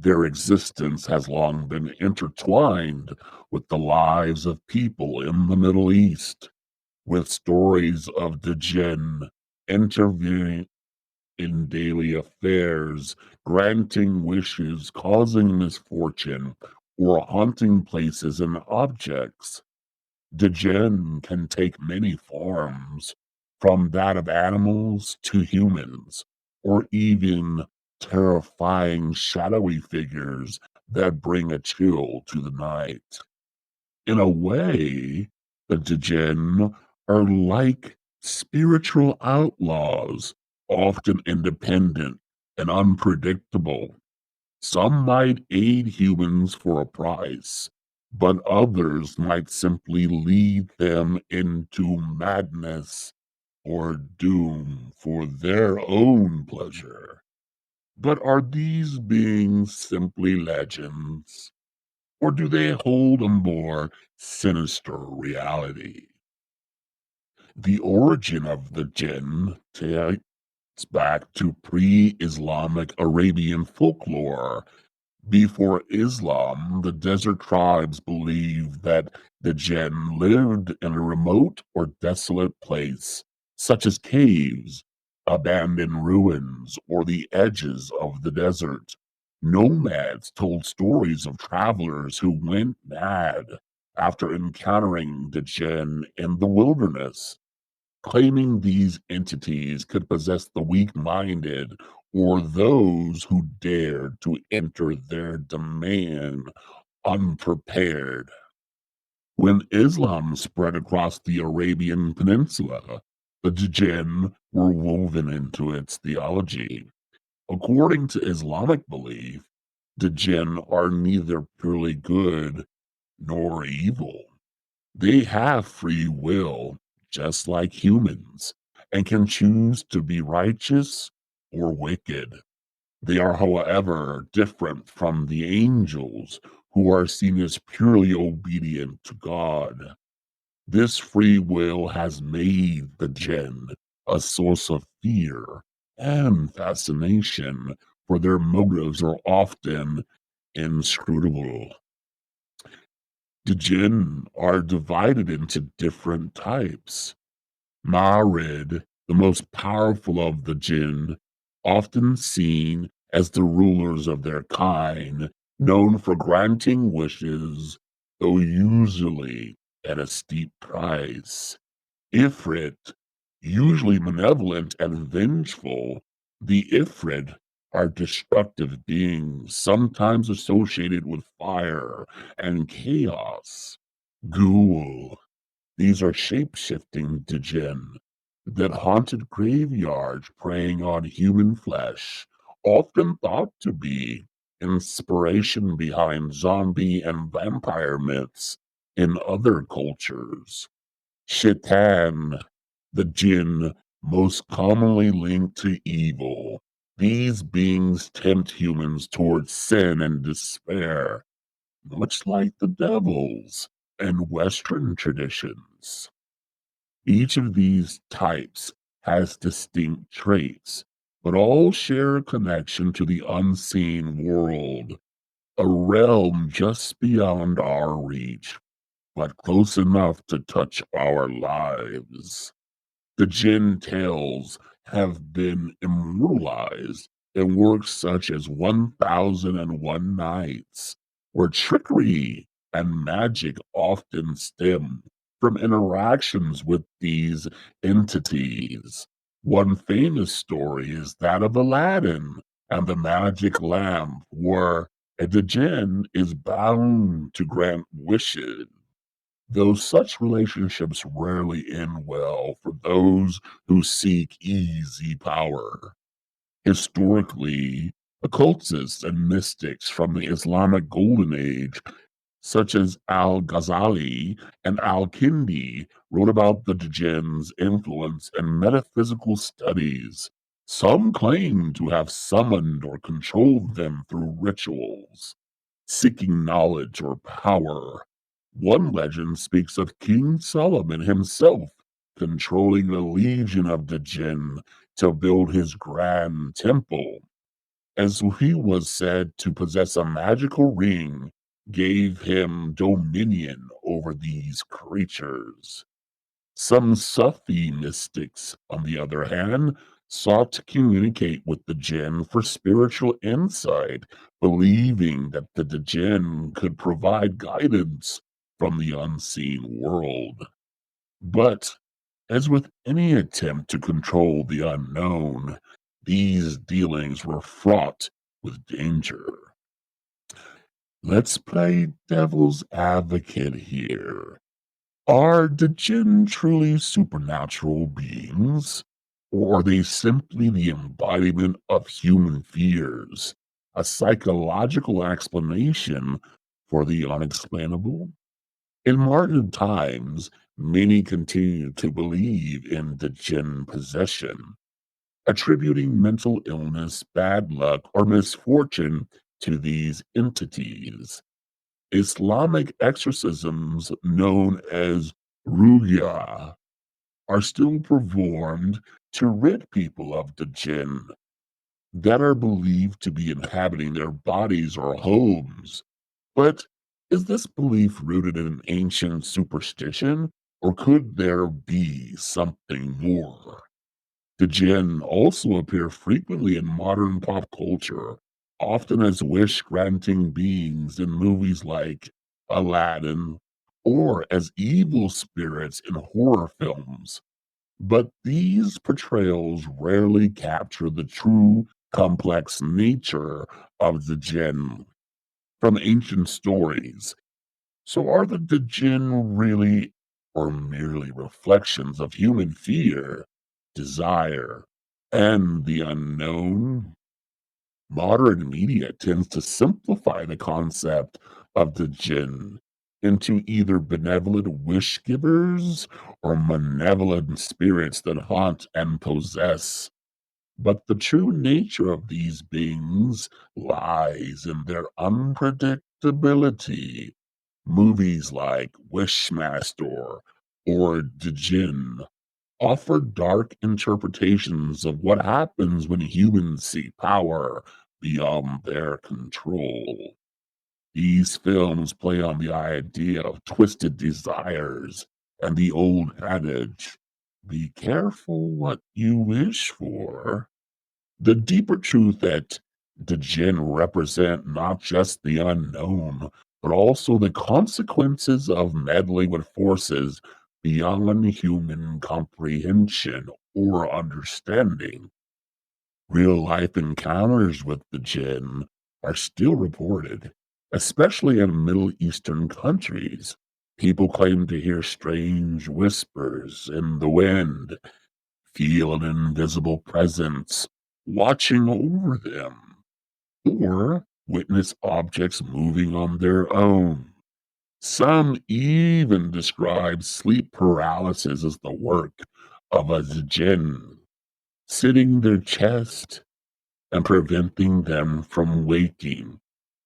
Their existence has long been intertwined with the lives of people in the Middle East, with stories of the jinn intervening in daily affairs, granting wishes, causing misfortune, or haunting places and objects. The jinn can take many forms, from that of animals to humans, or even terrifying shadowy figures that bring a chill to the night. In a way, the jinn are like spiritual outlaws, often independent and unpredictable. Some might aid humans for a price, but others might simply lead them into madness or doom for their own pleasure. But are these beings simply legends, or do they hold a more sinister reality? The origin of the jinn dates back to pre-Islamic Arabian folklore. Before Islam, the desert tribes believed that the jinn lived in a remote or desolate place, such as caves, abandoned ruins, or the edges of the desert. Nomads told stories of travelers who went mad after encountering the jinn in the wilderness, claiming these entities could possess the weak-minded or those who dared to enter their domain unprepared. When Islam spread across the Arabian Peninsula, the jinn were woven into its theology. According to Islamic belief, the jinn are neither purely good nor evil. They have free will, just like humans, and can choose to be righteous or wicked. They are, however, different from the angels, who are seen as purely obedient to God. This free will has made the jinn a source of fear and fascination, for their motives are often inscrutable. The jinn are divided into different types. Marid, the most powerful of the jinn, often seen as the rulers of their kind, known for granting wishes, though usually at a steep price. Ifrit, usually malevolent and vengeful, the Ifrit are destructive beings, sometimes associated with fire and chaos. Ghoul, these are shape-shifting djinn that haunted graveyards preying on human flesh, often thought to be inspiration behind zombie and vampire myths in other cultures. Shaitan, the jinn most commonly linked to evil. These beings tempt humans towards sin and despair, much like the devils and Western traditions. Each of these types has distinct traits, but all share a connection to the unseen world, a realm just beyond our reach, but close enough to touch our lives. The Jinn tales have been immortalized in works such as 1001 Nights, where trickery and magic often stem from interactions with these entities. One famous story is that of Aladdin and the magic lamp, where a jinn is bound to grant wishes, though such relationships rarely end well for those who seek easy power. Historically, occultists and mystics from the Islamic Golden Age, such as Al Ghazali and Al Kindi, wrote about the jinn's influence in metaphysical studies. Some claim to have summoned or controlled them through rituals, seeking knowledge or power. One legend speaks of King Solomon himself controlling a legion of the jinn to build his grand temple. as he was said to possess a magical ring, gave him dominion over these creatures. Some Sufi mystics, on the other hand, sought to communicate with the jinn for spiritual insight, believing that the jinn could provide guidance from the unseen world. But as with any attempt to control the unknown, these dealings were fraught with danger. Let's play devil's advocate here. Are the jinn truly supernatural beings? Or are they simply the embodiment of human fears, a psychological explanation for the unexplainable? In modern times, many continue to believe in the jinn possession, attributing mental illness, bad luck, or misfortune to these entities. Islamic exorcisms, known as ruqya, are still performed to rid people of the jinn that are believed to be inhabiting their bodies or homes. But is this belief rooted in ancient superstition, or could there be something more? The jinn also appear frequently in modern pop culture, often as wish granting beings in movies like Aladdin or as evil spirits in horror films. But these portrayals rarely capture the true complex nature of the jinn from ancient stories. So, are the jinn really or merely reflections of human fear, desire, and the unknown? Modern media tends to simplify the concept of the jinn into either benevolent wish givers or malevolent spirits that haunt and possess. But the true nature of these beings lies in their unpredictability. Movies like Wishmaster or The Jinn offer dark interpretations of what happens when humans seek power beyond their control. These films play on the idea of twisted desires and the old adage, be careful what you wish for. The deeper truth that the jinn represent not just the unknown, but also the consequences of meddling with forces beyond human comprehension or understanding. Real life encounters with the jinn are still reported, especially in Middle Eastern countries. People claim to hear strange whispers in the wind, feel an invisible presence watching over them, or witness objects moving on their own. Some even describe sleep paralysis as the work of a jinn, sitting their chest and preventing them from waking,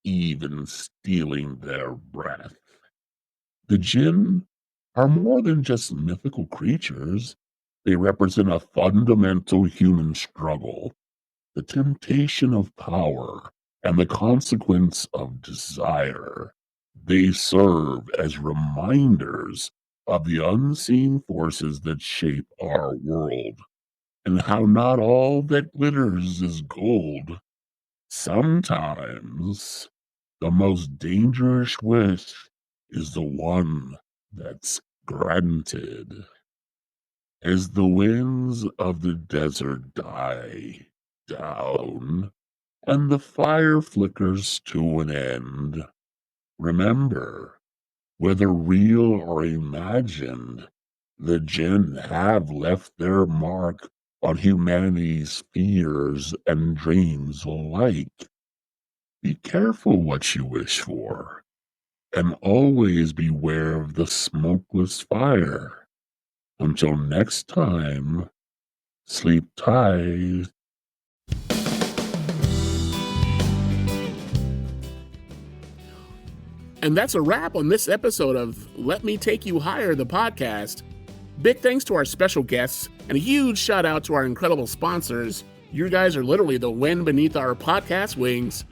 even stealing their breath. The jinn are more than just mythical creatures. They represent a fundamental human struggle, the temptation of power, and the consequence of desire. They serve as reminders of the unseen forces that shape our world, and how not all that glitters is gold. Sometimes the most dangerous wish is the one that's granted. As the winds of the desert die down and the fire flickers to an end, remember, whether real or imagined, the jinn have left their mark on humanity's fears and dreams alike. Be careful what you wish for, and always beware of the smokeless fire. Until next time, sleep tight. And that's a wrap on this episode of Let Me Take You Higher, the podcast. Big thanks to our special guests, and a huge shout out to our incredible sponsors, You guys are literally the wind beneath our podcast wings.